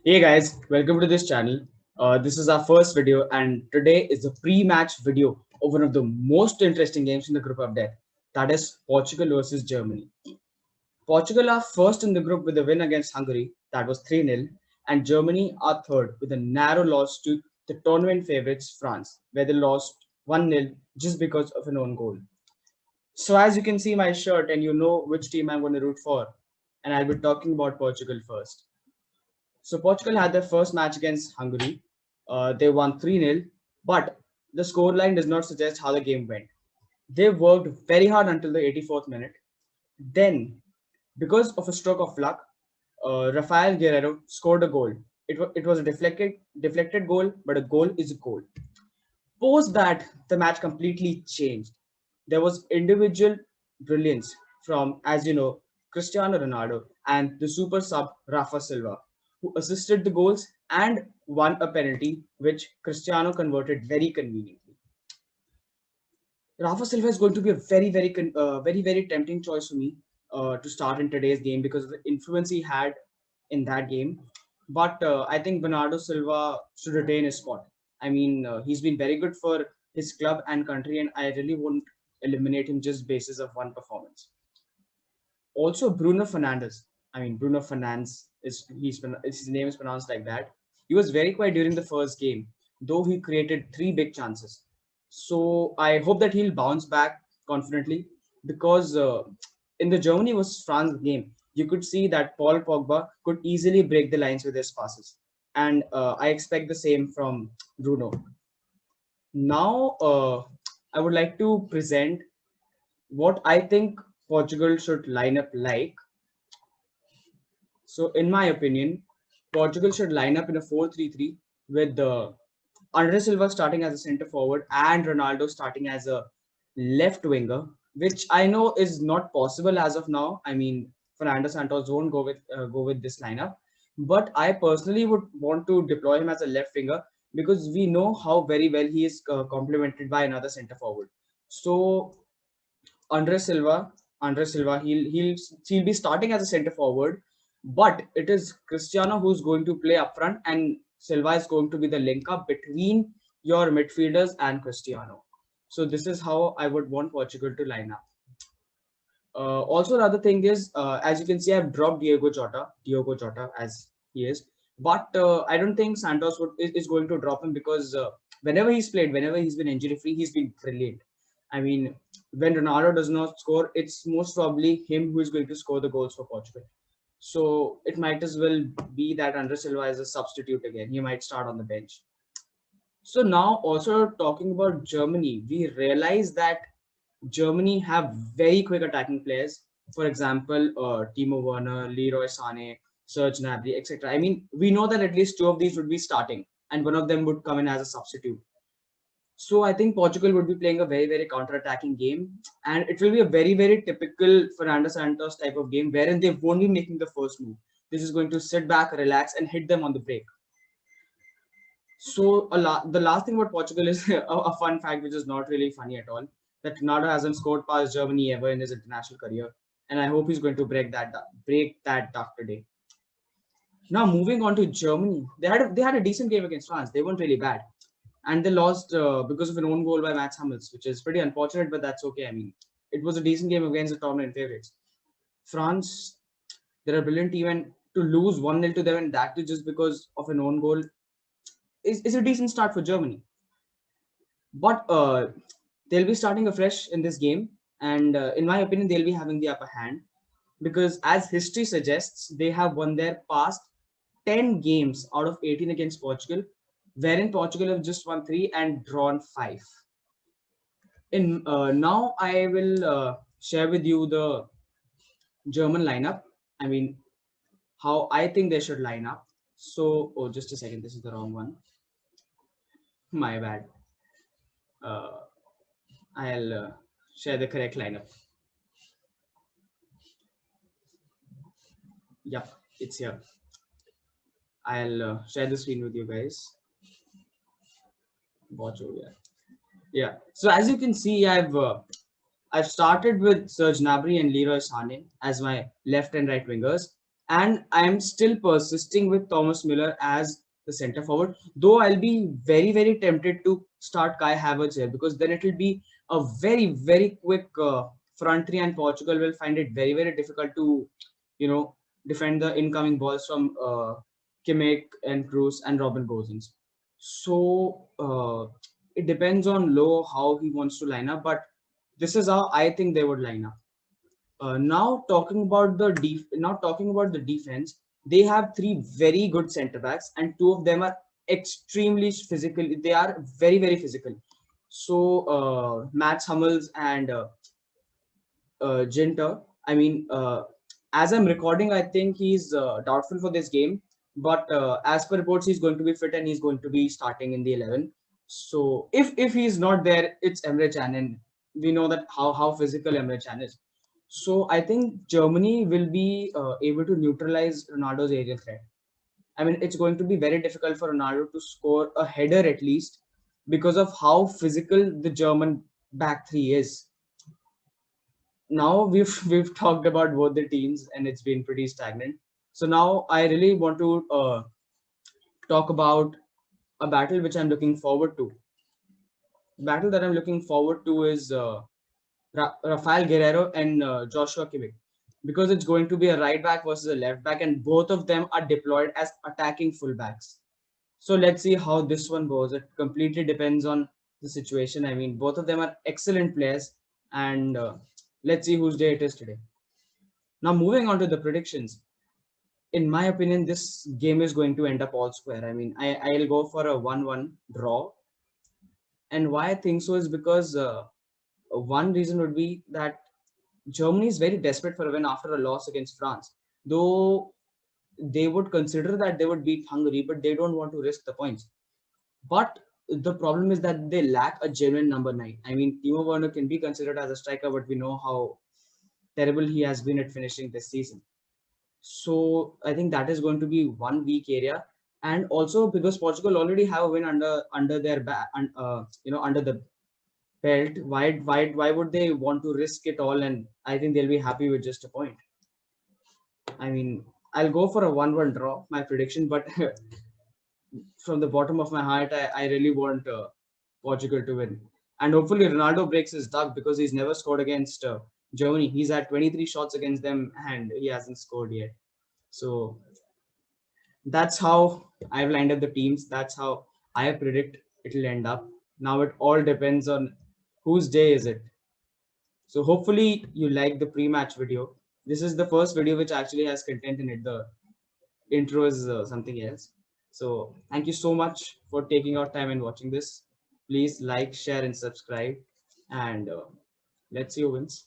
Hey guys, welcome to this channel. This is our first video, and today is the pre-match video of one of the most interesting games in the group of death. That is Portugal versus Germany. Portugal are first in the group with a win against Hungary, that was 3-0, and Germany are third with a narrow loss to the tournament favorites France, where they lost 1-0 just because of an own goal. So as you can see my shirt, and you know which team I'm going to root for, and I'll be talking about Portugal first. So Portugal had their first match against Hungary. They won 3-0, but the scoreline does not suggest how the game went. They worked very hard until the 84th minute. Then, because of a stroke of luck, Rafael Guerrero scored a goal. It was a deflected goal, but a goal is a goal. Post that, the match completely changed. There was individual brilliance from, as you know, Cristiano Ronaldo and the super sub Rafa Silva, who assisted the goals and won a penalty, which Cristiano converted very conveniently. Rafa Silva is going to be a very tempting choice for me to start in today's game because of the influence he had in that game. But I think Bernardo Silva should retain his spot. I mean, he's been very good for his club and country, and I really won't eliminate him just basis of one performance. Also, Bruno Fernandes. I mean, Bruno Fernandes his name is pronounced like that. He was very quiet during the first game, though he created three big chances. So I hope that he'll bounce back confidently because in the Germany versus France game, you could see that Paul Pogba could easily break the lines with his passes, and I expect the same from Bruno. Now, I would like to present what I think Portugal should line up like. So, in my opinion, Portugal should line up in a 4-3-3 with Andre Silva starting as a centre forward and Ronaldo starting as a left winger, which I know is not possible as of now. I mean, Fernando Santos won't go with this lineup, but I personally would want to deploy him as a left winger because we know how very well he is complemented by another centre forward. So Andre Silva, he'll be starting as a centre forward, but it is Cristiano who's going to play up front, and Silva is going to be the link up between your midfielders and Cristiano. So this is how I would want Portugal to line up. Also, another thing is, as you can see, I've dropped Diogo Jota as he is, but I don't think Santos is going to drop him because whenever he's been injury free, he's been brilliant. I mean, when Ronaldo does not score, it's most probably him who is going to score the goals for Portugal. So it might as well be that Andre Silva is a substitute again. He might start on the bench. So now, also talking about Germany, we realize that Germany have very quick attacking players. For example, Timo Werner, Leroy Sané, Serge Gnabry, etc. I mean, we know that at least two of these would be starting, and one of them would come in as a substitute. So I think Portugal would be playing a very counter-attacking game, and it will be a very typical Fernando Santos type of game, wherein they won't be making the first move. This is going to sit back, relax, and hit them on the break. So the last thing about Portugal is a fun fact, which is not really funny at all. That Ronaldo hasn't scored past Germany ever in his international career, and I hope he's going to break that duck today. Now moving on to Germany, they had a decent game against France. They weren't really bad, and they lost because of an own goal by Mats Hummels, which is pretty unfortunate, but that's okay. I mean, it was a decent game against the tournament favorites. France, they're a brilliant team, and to lose 1-0 to them, and that too just because of an own goal, is a decent start for Germany. But they'll be starting afresh in this game, and in my opinion, they'll be having the upper hand because, as history suggests, they have won their past 10 games out of 18 against Portugal, wherein Portugal have just won 3 and drawn 5. In Now, I will share with you the German lineup. I mean, how I think they should line up. So, oh, just a second, this is the wrong one. My bad. Uh, I'll share the correct lineup. Yep, it's here. I'll share the screen with you guys. Watch over here. Yeah. So as you can see, I've started with Serge Gnabry and Leroy Sané as my left and right wingers, And I'm still persisting with Thomas Müller as the center forward. Though I'll be very, very tempted to start Kai Havertz here, because then it will be a very, very quick front three, and Portugal will find it very, very difficult to, you know, defend the incoming balls from Kimmich and Cruz and Robin Gosens. So it depends on Low how he wants to line up, but this is how I think they would line up. Now talking about the defense, they have three very good centre backs, and two of them are extremely physical. They are very, very physical. So Mats Hummels and Ginter. I mean, as I'm recording, I think he's doubtful for this game. But as per reports, he's going to be fit and he's going to be starting in the 11. So if he's not there, it's Emre Can, and we know that how physical Emre Can is. So I think Germany will be able to neutralize Ronaldo's aerial threat. I mean, it's going to be very difficult for Ronaldo to score a header at least, because of how physical the German back three is. Now we've talked about both the teams and it's been pretty stagnant. So now I really want to talk about a battle which I'm looking forward to. The battle that I'm looking forward to is Rafael Guerrero and Joshua Kimmich, because it's going to be a right back versus a left back, and both of them are deployed as attacking fullbacks. So let's see how this one goes. It completely depends on the situation. I mean, both of them are excellent players, and let's see whose day it is today. Now, moving on to the predictions. In my opinion, this game is going to end up all square. I mean, I'll go for a 1-1 draw. And why I think so is because one reason would be that Germany is very desperate for a win after a loss against France. Though they would consider that they would beat Hungary, but they don't want to risk the points. But the problem is that they lack a genuine number 9. I mean, Timo Werner can be considered as a striker, but we know how terrible he has been at finishing this season. So I think that is going to be one weak area, and also because Portugal already have a win under their under the belt. Why would they want to risk it all? And I think they'll be happy with just a point. I mean, I'll go for a 1-1 draw, my prediction, but from the bottom of my heart, I really want Portugal to win. And hopefully Ronaldo breaks his duck, because he's never scored against Germany. He's had 23 shots against them and he hasn't scored yet. So that's how I've lined up the teams. That's how I predict it'll end up. Now it all depends on whose day is it. So hopefully you like the pre-match video. This is the first video which actually has content in it. The intro is something else. So thank you so much for taking out time and watching this. Please like, share, and subscribe. And let's see who wins.